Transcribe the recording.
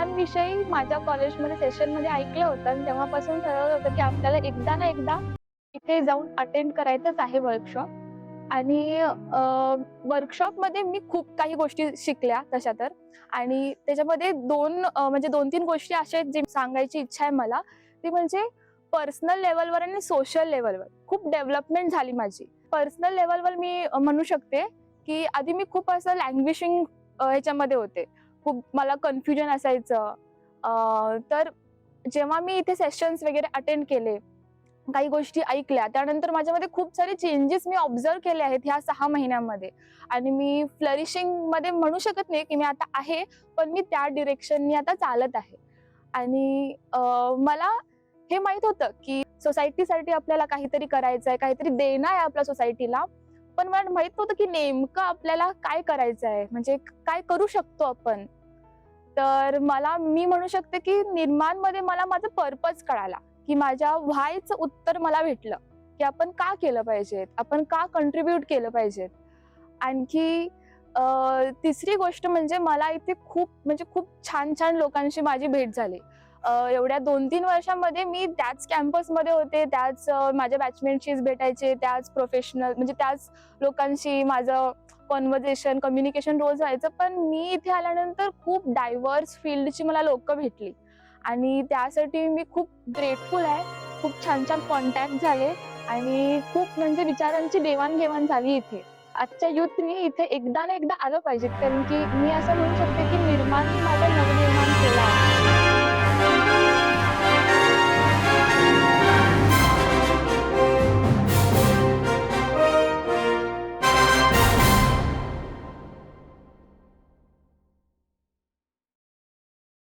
निर्माणविषयी माझ्या कॉलेजमध्ये सेशनमध्ये ऐकलं होतं आणि तेव्हापासून ठरवलं होतं की आपल्याला एकदा ना एकदा इथे जाऊन अटेंड करायचंच आहे वर्कशॉप. आणि वर्कशॉपमध्ये मी खूप काही गोष्टी शिकल्या तशा तर. आणि त्याच्यामध्ये म्हणजे 2-3 गोष्टी अशा आहेत जे सांगायची इच्छा आहे मला. ती म्हणजे पर्सनल लेव्हलवर आणि सोशल लेव्हलवर खूप डेव्हलपमेंट झाली माझी. पर्सनल लेव्हलवर मी म्हणू शकते की आधी मी खूप असं लँग्वेजिंग ह्याच्यामध्ये होते. खूप मला कन्फ्युजन असायचं. तर जेव्हा मी इथे सेशन्स वगैरे अटेंड केले, काही गोष्टी ऐकल्या, त्यानंतर माझ्यामध्ये खूप सारे चेंजेस मी ऑब्झर्व्ह केले आहेत ह्या 6 महिन्यांमध्ये. आणि मी फ्लरिशिंगमध्ये म्हणू शकत नाही की मी आता आहे, पण मी त्या डिरेक्शननी आता चालत आहे. आणि मला हे माहीत होतं की सोसायटीसाठी आपल्याला काहीतरी करायचं आहे, काहीतरी देणं आहे आपल्या सोसायटीला. पण मला माहीत नव्हतं की नेमकं आपल्याला काय करायचं आहे, म्हणजे काय करू शकतो आपण. तर मी म्हणू शकते की निर्माणमध्ये मला माझा पर्पज कळाला, की माझ्या व्हायचं उत्तर मला भेटलं, की आपण का केलं पाहिजे? आपण का कॉन्ट्रिब्यूट केलं पाहिजे? आणखी तिसरी गोष्ट म्हणजे मला इथे खूप छान-छान लोकांशी माझी भेट झाली. एवढ्या 2-3 वर्षांमध्ये मी त्याच कॅम्पसमध्ये होते, माझ्या बॅचमेटशीच भेटायचे, त्याच प्रोफेशनल म्हणजे त्याच लोकांशी माझं कन्व्हर्सेशन, कम्युनिकेशन रोज व्हायचं. पण मी इथे आल्यानंतर खूप डायव्हर्स फील्डची मला लोकं भेटली आणि त्यासाठी मी खूप ग्रेटफुल आहे. खूप छान-छान कॉन्टॅक्ट झाले आणि खूप म्हणजे विचारांची देवाण-घेवाण झाली इथे. आजच्या युथनी इथे एकदा ना एकदा आलं पाहिजे, कारण की मी असं म्हणू शकते की निर्माणनी माझा नवनिर्माण केला आहे.